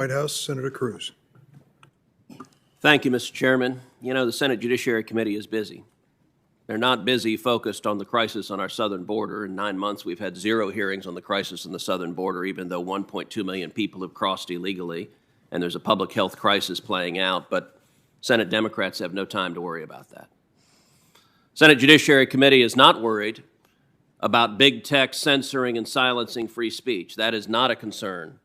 White House, Senator Cruz. Thank you, Mr. Chairman. You know, the Senate Judiciary Committee is busy. They're not busy focused on the crisis on our southern border. In 9 months, we've had 0 hearings on the crisis on the southern border, even though 1.2 million people have crossed illegally, and there's a public health crisis playing out. But Senate Democrats have no time to worry about that. Senate Judiciary Committee is not worried about big tech censoring and silencing free speech. That is not a concern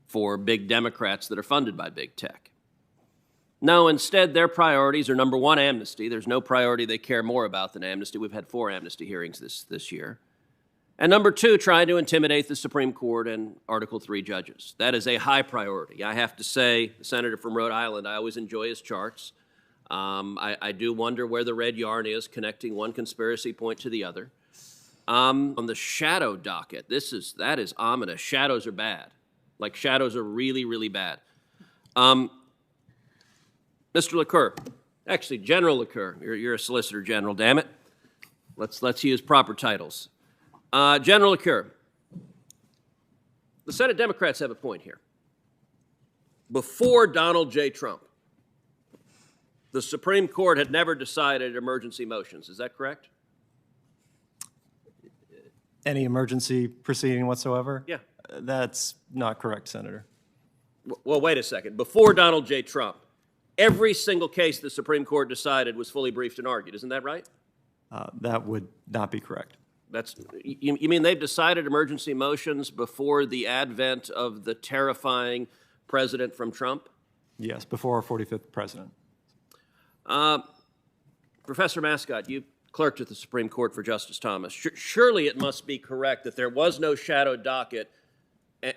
for big Democrats that are funded by big tech. No, instead, their priorities are, number one, amnesty. There's no priority they care more about than amnesty. We've had 4 amnesty hearings this year. And number 2, trying to intimidate the Supreme Court and Article 3 judges. That is a high priority. I have to say, the senator from Rhode Island, I always enjoy his charts. I do wonder where the red yarn is connecting one conspiracy point to the other. On the shadow docket, that is ominous. Shadows are bad. Like, shadows are really, really bad. Mr. LaCour, actually, General LaCour, you're a Solicitor General, damn it. Let's use proper titles. General LaCour, the Senate Democrats have a point here. Before Donald J. Trump, the Supreme Court had never decided emergency motions. Is that correct? Any emergency proceeding whatsoever? Yeah. That's not correct, Senator. Well, wait a second. Before Donald J. Trump, every single case the Supreme Court decided was fully briefed and argued. Isn't that right? That would not be correct. You mean they've decided emergency motions before the advent of the terrifying president from Trump? Yes, before our 45th president. Professor Mascott, you clerked at the Supreme Court for Justice Thomas. Surely it must be correct that there was no shadow docket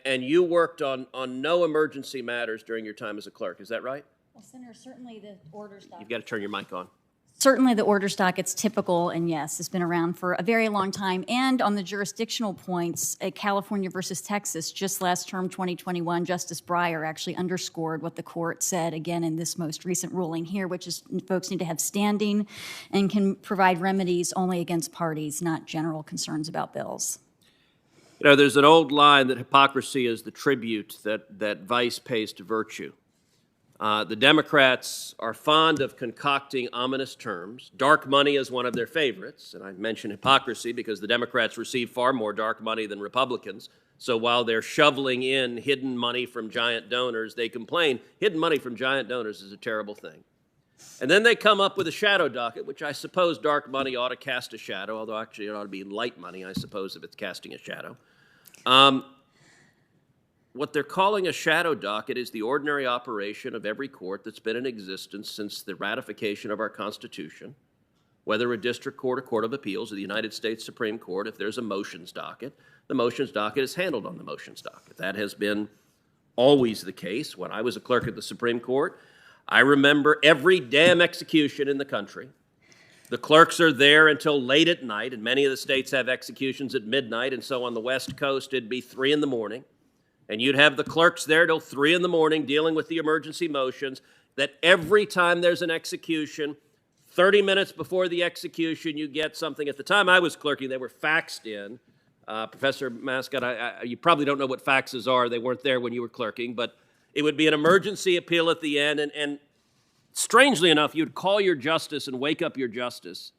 and you worked on no emergency matters during your time as a clerk. Is that right? Well, Senator, certainly the orders docket. You've got to turn your mic on. Certainly the orders docket's typical, and yes, it's been around for a very long time. And on the jurisdictional points, California versus Texas, just last term, 2021, Justice Breyer actually underscored what the court said again in this most recent ruling here, which is folks need to have standing and can provide remedies only against parties, not general concerns about bills. You know, there's an old line that hypocrisy is the tribute that vice pays to virtue. The Democrats are fond of concocting ominous terms. Dark money is one of their favorites, and I mention hypocrisy because the Democrats receive far more dark money than Republicans. So while they're shoveling in hidden money from giant donors, they complain hidden money from giant donors is a terrible thing. And then they come up with a shadow docket, which I suppose dark money ought to cast a shadow, although actually it ought to be light money, I suppose, if it's casting a shadow. What they're calling a shadow docket is the ordinary operation of every court that's been in existence since the ratification of our Constitution, whether a district court, a court of appeals, or the United States Supreme Court. If there's a motions docket, the motions docket is handled on the motions docket. That has been always the case. When I was a clerk at the Supreme Court, I remember every damn execution in the country. The clerks are there until late at night, and many of the states have executions at midnight, and so on the West Coast it'd be 3 in the morning. And you'd have the clerks there till 3 in the morning dealing with the emergency motions, that every time there's an execution, 30 minutes before the execution, you get something. At the time I was clerking, they were faxed in. Professor Mascott, you probably don't know what faxes are. They weren't there when you were clerking, but it would be an emergency appeal at the end. And strangely enough, you'd call your justice and wake up your justice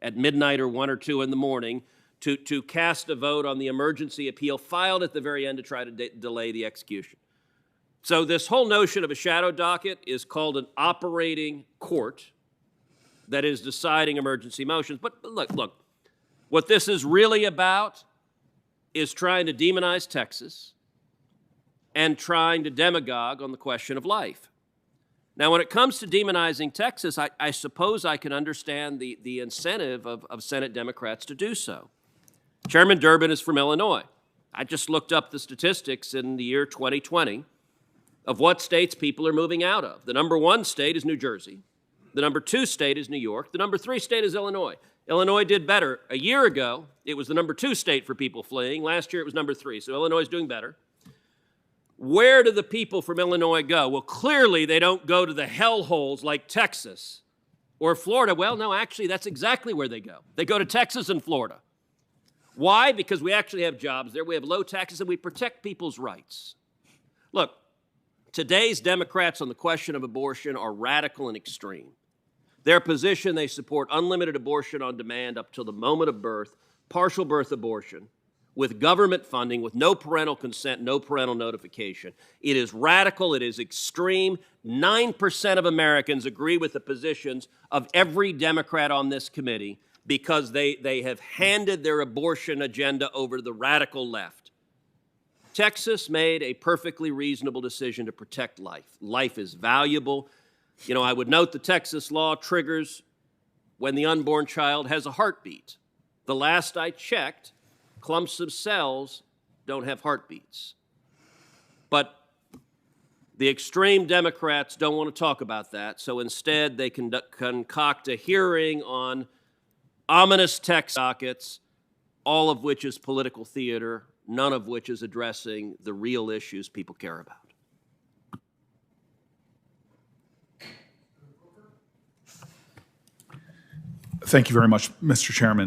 at midnight or 1 or 2 in the morning to cast a vote on the emergency appeal filed at the very end to try to delay the execution. So this whole notion of a shadow docket is called an operating court that is deciding emergency motions. But look, what this is really about is trying to demonize Texas and trying to demagogue on the question of life. Now, when it comes to demonizing Texas, I suppose I can understand the incentive of Senate Democrats to do so. Chairman Durbin is from Illinois. I just looked up the statistics in the year 2020 of what states people are moving out of. The number 1 state is New Jersey. The number 2 state is New York. The number 3 state is Illinois. Illinois did better. A year ago, it was the number 2 state for people fleeing. Last year, it was number 3. So Illinois is doing better. Where do the people from Illinois go? Well, clearly they don't go to the hellholes like Texas or Florida. Well, no, actually, that's exactly where they go. They go to Texas and Florida. Why? Because we actually have jobs there. We have low taxes and we protect people's rights. Look, Today's Democrats on the question of abortion are radical and extreme. Their position, they support unlimited abortion on demand up till the moment of birth, partial birth abortion, with government funding, with no parental consent, no parental notification. It is radical, it is extreme. 9% of Americans agree with the positions of every Democrat on this committee because they have handed their abortion agenda over to the radical left. Texas made a perfectly reasonable decision to protect life. Life is valuable. You know, I would note the Texas law triggers when the unborn child has a heartbeat. The last I checked, clumps of cells don't have heartbeats. But the extreme Democrats don't want to talk about that, so instead they concoct a hearing on ominous text dockets, all of which is political theater, none of which is addressing the real issues people care about. Thank you very much, Mr. Chairman.